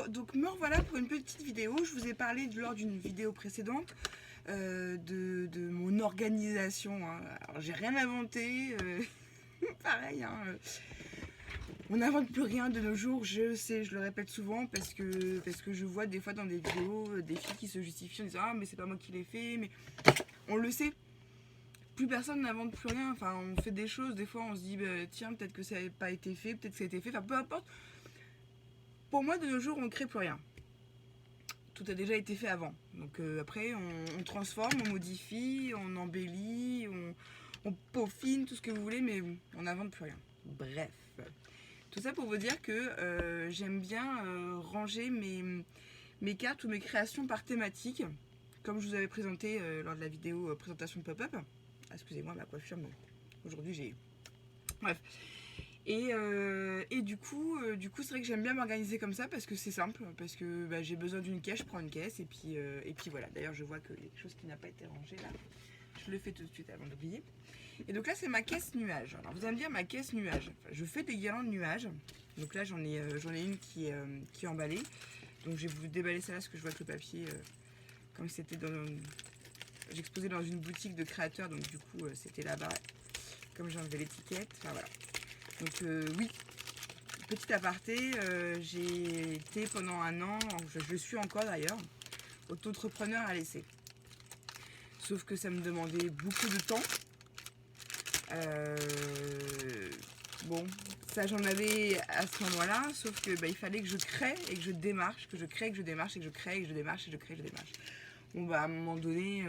donc me revoilà pour une petite vidéo. Je vous ai parlé lors d'une vidéo précédente de mon organisation. Hein. Alors j'ai rien inventé, pareil. Hein, on n'invente plus rien de nos jours, je sais, je le répète souvent parce que je vois des fois dans des vidéos des filles qui se justifient en disant ah mais c'est pas moi qui l'ai fait, mais on le sait. Plus personne n'invente plus rien, enfin on fait des choses, des fois on se dit bah, tiens peut-être que ça n'a pas été fait, peut-être que ça a été fait, enfin peu importe. Pour moi de nos jours on ne crée plus rien. Tout a déjà été fait avant. Donc après on transforme, on modifie, on embellit, on peaufine, tout ce que vous voulez, mais on n'invente plus rien. Bref. Tout ça pour vous dire que j'aime bien ranger mes cartes ou mes créations par thématique, comme je vous avais présenté lors de la vidéo présentation de pop-up. Ah, excusez-moi, ma coiffure, mais aujourd'hui j'ai... Bref. Et du coup c'est vrai que j'aime bien m'organiser comme ça parce que c'est simple, parce que bah, j'ai besoin d'une caisse, je prends une caisse et puis voilà. D'ailleurs je vois qu'il y a quelque chose qui n'a pas été rangé là. Je le fais tout de suite avant d'oublier. Et donc là c'est ma caisse nuage. Alors vous allez me dire ma caisse nuage. Enfin, je fais des guirlandes nuages. Donc là j'en ai une qui est emballée. Donc je vais vous déballer celle-là parce que je vois que le papier, comme c'était j'exposais dans une boutique de créateurs, donc du coup c'était là-bas. Comme j'ai enlevé l'étiquette, enfin voilà. Donc oui, petit aparté, j'ai été pendant un an, je suis encore d'ailleurs, auto-entrepreneur à l'essai. Sauf que ça me demandait beaucoup de temps. Bon, ça j'en avais à ce moment-là, sauf que bah, il fallait que je crée et que je démarche, que je crée et que je démarche et que je crée et que je démarche et que je crée et que je démarche. Bon bah à un moment donné...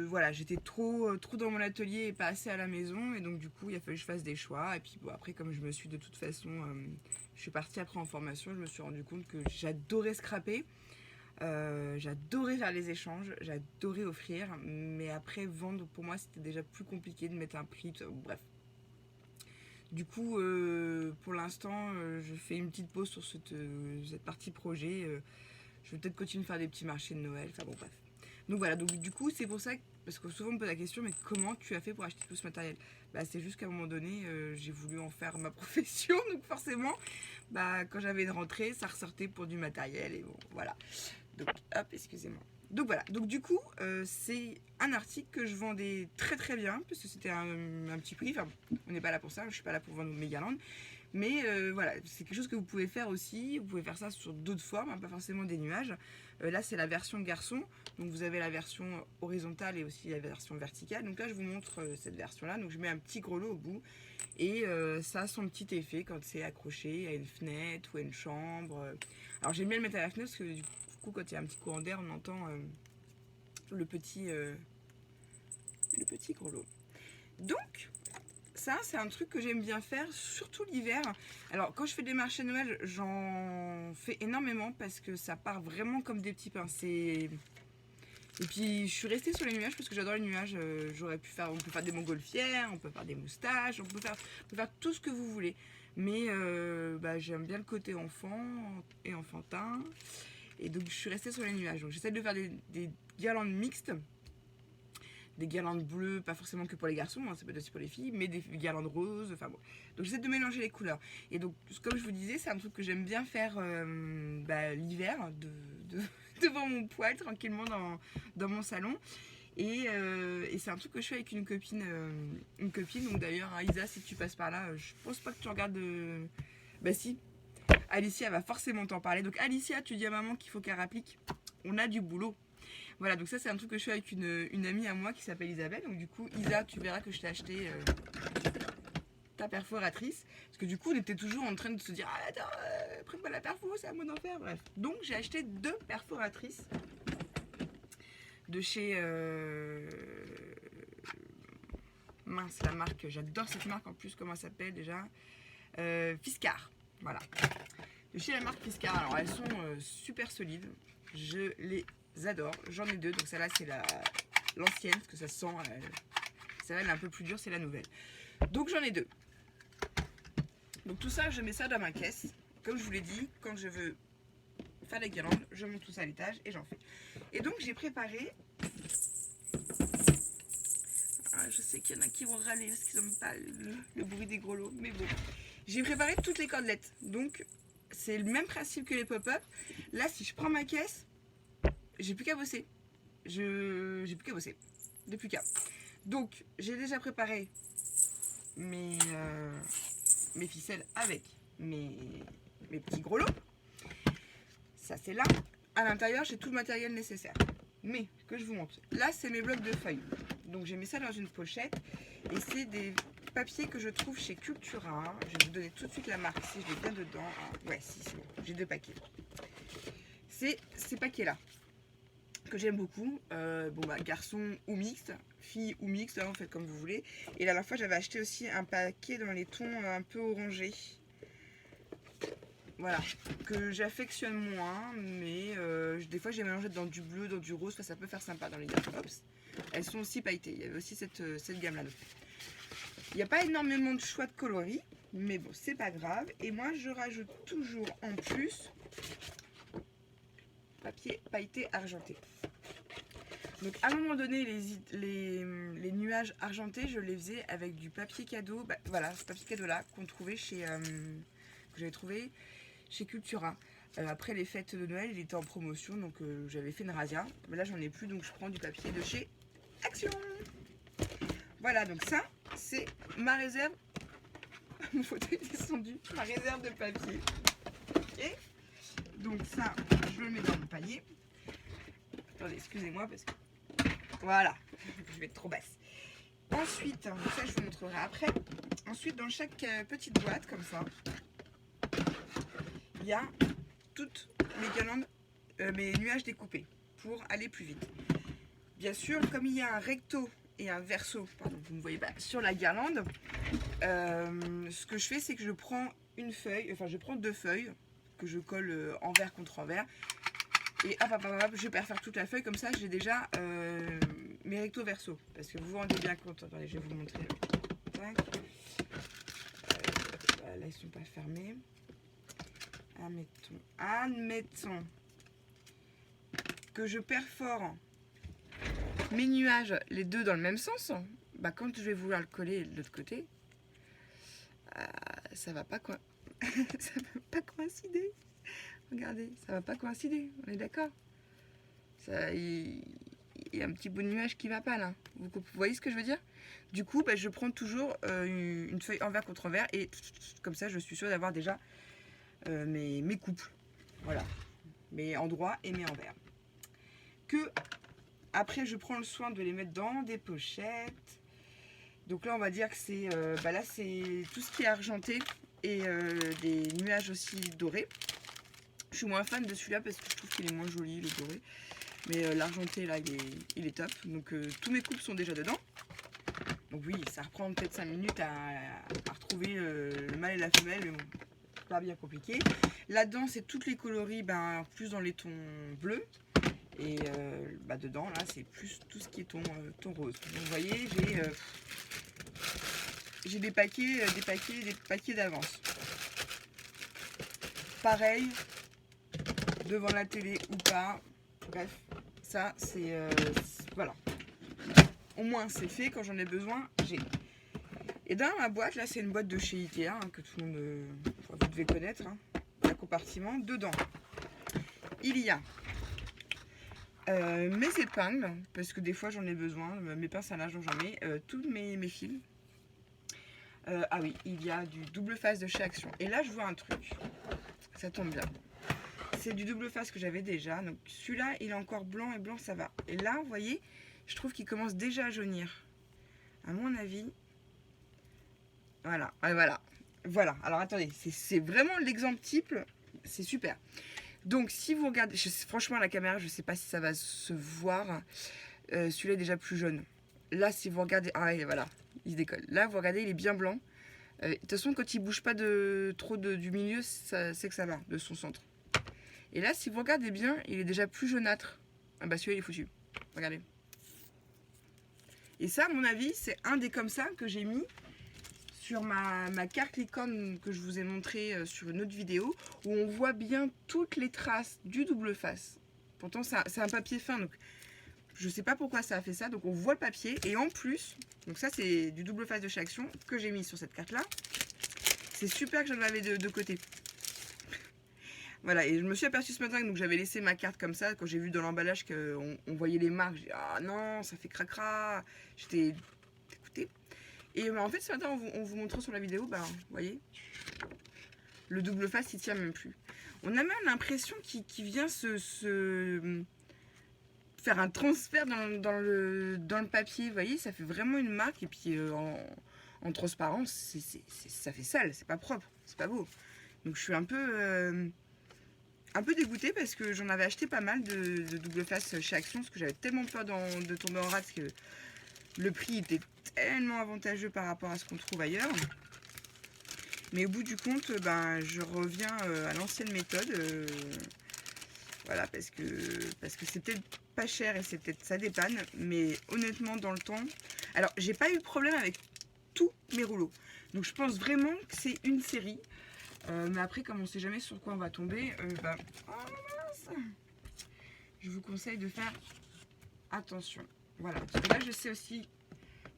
voilà, j'étais trop dans mon atelier et pas assez à la maison, et donc du coup il a fallu que je fasse des choix. Et puis bon, après comme je me suis de toute façon je suis partie après en formation, je me suis rendu compte que j'adorais scraper, j'adorais faire les échanges, j'adorais offrir, mais après vendre pour moi c'était déjà plus compliqué de mettre un prix, bref. Du coup pour l'instant je fais une petite pause sur cette partie projet. Je vais peut-être continuer de faire des petits marchés de Noël, enfin bon bref. Donc voilà, donc du coup c'est pour ça, parce que souvent on me pose la question, mais comment tu as fait pour acheter tout ce matériel? Bah c'est juste qu'à un moment donné, j'ai voulu en faire ma profession, donc forcément, bah quand j'avais une rentrée, ça ressortait pour du matériel, et bon voilà. Donc hop, excusez-moi. Donc voilà, donc du coup c'est un article que je vendais très très bien, parce que c'était un petit prix, enfin on n'est pas là pour ça, je suis pas là pour vendre mes guirlandes. Mais voilà, c'est quelque chose que vous pouvez faire aussi. Vous pouvez faire ça sur d'autres formes, hein, pas forcément des nuages. Là, c'est la version garçon. Donc, vous avez la version horizontale et aussi la version verticale. Donc là, je vous montre cette version-là. Donc, je mets un petit grelot au bout. Et ça a son petit effet quand c'est accroché à une fenêtre ou à une chambre. Alors, j'aime bien le mettre à la fenêtre parce que du coup, quand il y a un petit courant d'air, on entend le petit grelot. Donc... ça, c'est un truc que j'aime bien faire, surtout l'hiver. Alors, quand je fais des marchés de Noël, j'en fais énormément parce que ça part vraiment comme des petits pains. Et puis, je suis restée sur les nuages parce que j'adore les nuages. On peut faire des montgolfières, on peut faire des moustaches, on peut faire tout ce que vous voulez. Mais bah, j'aime bien le côté enfant et enfantin. Et donc, je suis restée sur les nuages. Donc, j'essaie de faire des guirlandes mixtes. Des guirlandes bleues, pas forcément que pour les garçons, hein, ça peut être aussi pour les filles, mais des guirlandes roses, enfin bon. Donc j'essaie de mélanger les couleurs. Et donc, comme je vous disais, c'est un truc que j'aime bien faire l'hiver, devant mon poêle, tranquillement dans mon salon. Et c'est un truc que je fais avec une copine. Donc d'ailleurs, hein, Isa, si tu passes par là, je pense pas que tu regardes... Bah si, Alicia va forcément t'en parler. Donc Alicia, tu dis à maman qu'il faut qu'elle rapplique. On a du boulot. Voilà, donc ça c'est un truc que je fais avec une amie à moi qui s'appelle Isabelle. Donc du coup, Isa, tu verras que je t'ai acheté ta perforatrice. Parce que du coup, on était toujours en train de se dire ah attends, prends-moi la perfo, c'est à moi d'en faire. Bref. Donc j'ai acheté 2 perforatrices de chez... mince, la marque, j'adore cette marque en plus, comment elle s'appelle déjà, Fiskars. Voilà. De chez la marque Fiskars. Alors elles sont super solides. Je les adore. J'en ai 2. Donc celle-là c'est l'ancienne parce que ça sent. Celle-là elle est un peu plus dure, c'est la nouvelle. Donc j'en ai 2. Donc tout ça, je mets ça dans ma caisse. Comme je vous l'ai dit, quand je veux faire la guirlande, je monte tout ça à l'étage et j'en fais. Et donc j'ai préparé. Je sais qu'il y en a qui vont râler parce qu'ils n'aiment pas le bruit des grelots, mais bon. J'ai préparé toutes les cordelettes. Donc, c'est le même principe que les pop-up. Là, si je prends ma caisse, j'ai plus qu'à bosser. J'ai plus qu'à bosser. J'ai plus qu'à. Donc, j'ai déjà préparé mes ficelles avec mes petits gros lots. Ça, c'est là. À l'intérieur, j'ai tout le matériel nécessaire. Mais, que je vous montre. Là, c'est mes blocs de feuilles. Donc, j'ai mis ça dans une pochette. Et c'est des papiers que je trouve chez Cultura. Je vais vous donner tout de suite la marque si je l'ai bien dedans. Ah, ouais, si, c'est bon. J'ai 2 paquets. C'est ces paquets-là que j'aime beaucoup. Bon, bah, garçon ou mixte, fille ou mixte, hein, faites comme vous voulez. Et la dernière fois, j'avais acheté aussi un paquet dans les tons un peu orangés. Voilà, que j'affectionne moins, mais des fois j'ai mélangé dans du bleu, dans du rose, ça peut faire sympa dans les gammes. Ops. Elles sont aussi pailletées, il y avait aussi cette gamme-là. Il n'y a pas énormément de choix de coloris, mais bon, c'est pas grave. Et moi, je rajoute toujours en plus papier pailleté argenté. Donc à un moment donné, les nuages argentés, je les faisais avec du papier cadeau. Bah, voilà, ce papier cadeau-là qu'on trouvait chez... que j'avais trouvé chez Cultura. Après les fêtes de Noël, il était en promotion, donc j'avais fait une razzia. Mais là, j'en ai plus, donc je prends du papier de chez Action. Voilà, donc ça, c'est ma réserve. Mon fauteuil est descendu. Ma réserve de papier. Ok. Donc ça, je le mets dans mon panier. Attendez, excusez-moi parce que... Voilà, je vais être trop basse. Ensuite, ça je vous montrerai après. Ensuite, dans chaque petite boîte, comme ça, il y a toutes mes guirlandes, mes nuages découpés pour aller plus vite. Bien sûr, comme il y a un recto et un verso, pardon, vous ne voyez pas, sur la guirlande, ce que je fais, c'est que je prends une feuille, enfin je prends 2 feuilles que je colle envers contre envers. Et hop, hop, hop, hop, je perfoре toute la feuille, comme ça j'ai déjà mes recto verso. Parce que vous vous rendez bien compte, attendez, je vais vous montrer. Là, ils ne sont pas fermés. Admettons que je perfore mes nuages, les deux dans le même sens. Bah, quand je vais vouloir le coller de l'autre côté, ça va pas ça va pas coïncider. Regardez, ça va pas coïncider, on est d'accord. Il y a un petit bout de nuage qui va pas là. Vous voyez ce que je veux dire? Du coup, bah, je prends toujours une feuille envers contre envers et comme ça, je suis sûre d'avoir déjà mes couples. Voilà, mes endroits et mes envers. Que après, je prends le soin de les mettre dans des pochettes. Donc là, on va dire que c'est là, c'est tout ce qui est argenté et des nuages aussi dorés. Je suis moins fan de celui-là parce que je trouve qu'il est moins joli, le doré. Mais l'argenté, là, il est top. Donc tous mes couples sont déjà dedans. Donc oui, ça reprend peut-être 5 minutes à retrouver le mâle et la femelle, mais bon, pas bien compliqué. Là-dedans, c'est toutes les coloris, plus dans les tons bleus. Et dedans, là, c'est plus tout ce qui est ton rose. Donc vous voyez, j'ai des paquets d'avance. Pareil, devant la télé ou pas. Bref, ça, c'est... voilà. Au moins, c'est fait. Quand j'en ai besoin, j'ai. Et dans ma boîte, là, c'est une boîte de chez Ikea, que tout le monde... vous devez connaître. Un compartiment. Dedans, il y a mes épingles, parce que des fois, j'en ai besoin. Mes pinces à linge, j'en mets. Tous mes fils. Ah oui, il y a du double face de chez Action. Et là, je vois un truc. Ça tombe bien. C'est du double face que j'avais déjà. Donc celui-là, il est encore blanc et blanc, ça va. Et là, vous voyez, je trouve qu'il commence déjà à jaunir. À mon avis. Voilà, ouais, voilà. Voilà. Alors attendez, c'est vraiment l'exemple type. C'est super. Donc si vous regardez, franchement à la caméra, je ne sais pas si ça va se voir. Celui-là est déjà plus jaune. Là, si vous regardez, ah et voilà, il se décolle. Là, vous regardez, il est bien blanc. De toute façon, quand il bouge pas trop du milieu, c'est que ça va, de son centre. Et là, si vous regardez bien, il est déjà plus jaunâtre. Ah bah celui-là, il est foutu. Regardez. Et ça, à mon avis, c'est un des comme ça que j'ai mis sur ma carte licorne que je vous ai montré sur une autre vidéo, où on voit bien toutes les traces du double face. Pourtant, c'est un papier fin, donc je sais pas pourquoi ça a fait ça. Donc on voit le papier, et en plus, donc ça c'est du double face de chez Action que j'ai mis sur cette carte-là. c'est super que j'en avais de côté. Voilà, et je me suis aperçue ce matin que j'avais laissé ma carte comme ça. Quand j'ai vu dans l'emballage qu'on voyait les marques, j'ai dit ah non, ça fait cracra. J'étais dégoûtée. Et en fait, ce matin, on vous montre sur la vidéo, vous voyez, le double face, il tient même plus. On a même l'impression qu'il vient se faire un transfert dans le papier. Vous voyez, ça fait vraiment une marque. Et puis en transparence, ça fait sale, c'est pas propre, c'est pas beau. Donc je suis un peu dégoûtée parce que j'en avais acheté pas mal de double face chez Action, parce que j'avais tellement peur de tomber en rate, parce que le prix était tellement avantageux par rapport à ce qu'on trouve ailleurs. Mais au bout du compte, je reviens à l'ancienne méthode. Voilà, parce que c'est peut-être pas cher et c'est peut-être ça dépanne, mais honnêtement dans le temps. Alors j'ai pas eu de problème avec tous mes rouleaux, donc je pense vraiment que c'est une série. Mais après, comme on sait jamais sur quoi on va tomber, oh mince, je vous conseille de faire attention. Voilà, parce que là je sais aussi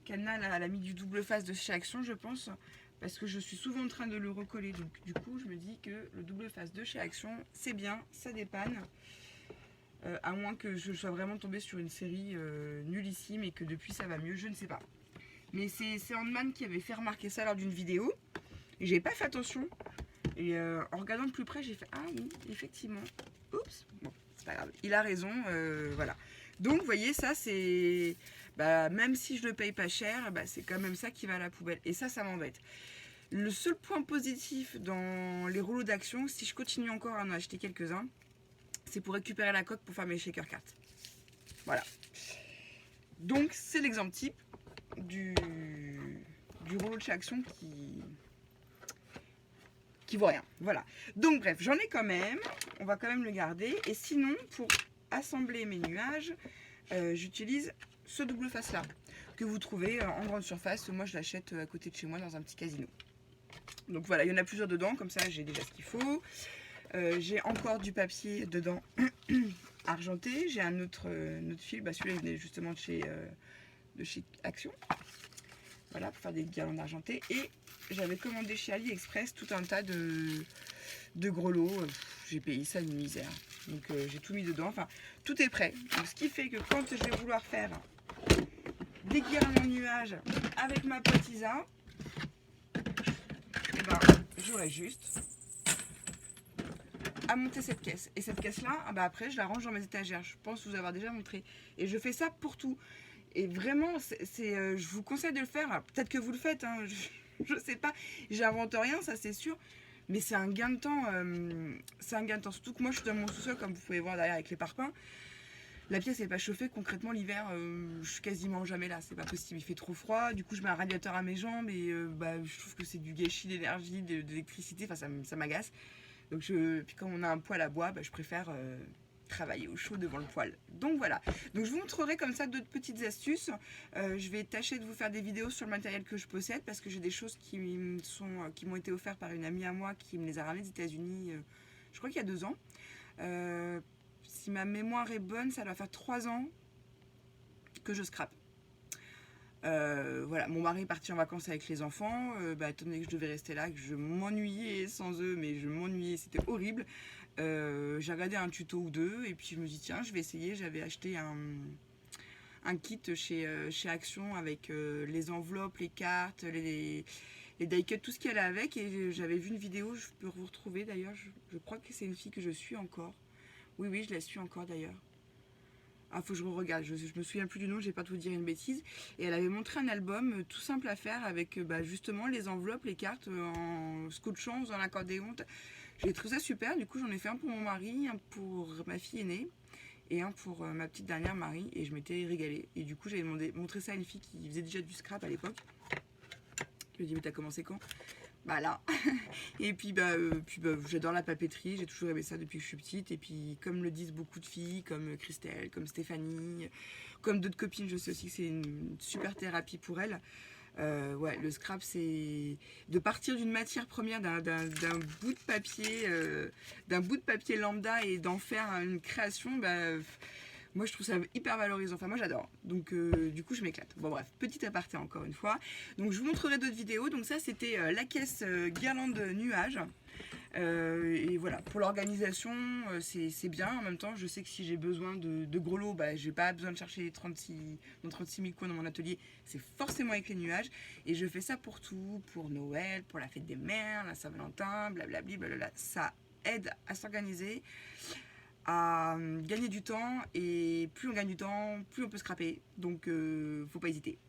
qu'Anna elle a mis du double face de chez Action, je pense, parce que je suis souvent en train de le recoller. Donc du coup je me dis que le double face de chez Action c'est bien, ça dépanne. À moins que je sois vraiment tombée sur une série nullissime et que depuis ça va mieux, je ne sais pas. Mais c'est Handman qui avait fait remarquer ça lors d'une vidéo et j'avais pas fait attention. Et en regardant de plus près, j'ai fait ah oui, effectivement. Oups, bon, c'est pas grave. Il a raison, voilà. Donc, vous voyez, ça c'est. Même si je le paye pas cher, c'est quand même ça qui va à la poubelle. Et ça m'embête. Le seul point positif dans les rouleaux d'Action, si je continue encore à en acheter quelques-uns, c'est pour récupérer la coque pour faire mes shaker cartes. Voilà. Donc, c'est l'exemple type du rouleau de chez Action qui vaut rien. Voilà. Donc bref, j'en ai quand même. On va quand même le garder. Et sinon, pour assembler mes nuages, j'utilise ce double face là que vous trouvez en grande surface. Moi, je l'achète à côté de chez moi dans un petit casino. Donc voilà, il y en a plusieurs dedans. Comme ça, j'ai déjà ce qu'il faut. J'ai encore du papier dedans argenté. J'ai un autre fil. Celui-là, il venait justement de chez Action. Voilà, pour faire des guirlandes argentées. Et j'avais commandé chez AliExpress tout un tas de grelots. J'ai payé ça une misère. Donc j'ai tout mis dedans. Enfin, tout est prêt. Donc, ce qui fait que quand je vais vouloir faire des guirlandes en nuages avec ma pote Isa, j'aurai juste à monter cette caisse. Et cette caisse-là, après, je la range dans mes étagères. Je pense vous avoir déjà montré. Et je fais ça pour tout. Et vraiment, je vous conseille de le faire. Peut-être que vous le faites, hein, je sais pas. J'invente rien, ça c'est sûr. Mais c'est un gain de temps. Surtout que moi, je suis dans mon sous-sol, comme vous pouvez voir derrière avec les parpaings. La pièce n'est pas chauffée. Concrètement, l'hiver, je suis quasiment jamais là. C'est pas possible. Il fait trop froid. Du coup, je mets un radiateur à mes jambes et je trouve que c'est du gâchis d'énergie, d'électricité. Enfin, ça m'agace. Donc, puis quand on a un poêle à bois, je préfère travailler au chaud devant le poêle. Donc voilà. Donc je vous montrerai comme ça d'autres petites astuces. Je vais tâcher de vous faire des vidéos sur le matériel que je possède parce que j'ai des choses qui m'ont été offertes par une amie à moi qui me les a ramenées des États-Unis, je crois qu'il y a 2 ans. Si ma mémoire est bonne, ça doit faire 3 ans que je scrape. Voilà, mon mari est parti en vacances avec les enfants, étant donné que je devais rester là, que je m'ennuyais sans eux, mais je m'ennuyais, c'était horrible. J'ai regardé un tuto ou deux et puis je me dis tiens, je vais essayer. J'avais acheté un kit chez Action avec les enveloppes, les cartes, les die cuts, tout ce qui allait avec, et j'avais vu une vidéo, je peux vous retrouver d'ailleurs, je crois que c'est une fille que je suis encore. Oui, je la suis encore d'ailleurs. Ah, faut que je regarde, je me souviens plus du nom, j'ai pas de vous dire une bêtise. Et elle avait montré un album tout simple à faire avec justement les enveloppes, les cartes en scotchant, en faisant l'accordéon. J'ai trouvé ça super, du coup j'en ai fait un pour mon mari, un pour ma fille aînée et un pour ma petite dernière Marie, et je m'étais régalée. Et du coup j'avais montré ça à une fille qui faisait déjà du scrap à l'époque. Je me dis mais t'as commencé quand? Là. Et puis j'adore la papeterie, j'ai toujours aimé ça depuis que je suis petite. Et puis comme le disent beaucoup de filles, comme Christelle, comme Stéphanie, comme d'autres copines, je sais aussi que c'est une super thérapie pour elles. Le scrap, c'est de partir d'une matière première, d'un bout de papier lambda, et d'en faire une création. Moi je trouve ça hyper valorisant, enfin moi j'adore, donc du coup je m'éclate. Bon bref, petit aparté encore une fois. Donc je vous montrerai d'autres vidéos, donc ça c'était la caisse guirlande nuage. Et voilà, pour l'organisation, c'est bien. En même temps, je sais que si j'ai besoin de gros lots, bah, j'ai pas besoin de chercher 36 000 coins dans mon atelier. C'est forcément avec les nuages. Et je fais ça pour tout, pour Noël, pour la fête des mères, la Saint-Valentin, blablabli, blablabla. Ça aide à s'organiser, à gagner du temps. Et plus on gagne du temps, plus on peut scraper. Donc, faut pas hésiter.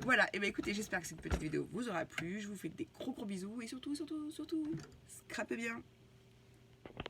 Voilà, et bien écoutez, j'espère que cette petite vidéo vous aura plu. Je vous fais des gros bisous et surtout, scrapez bien.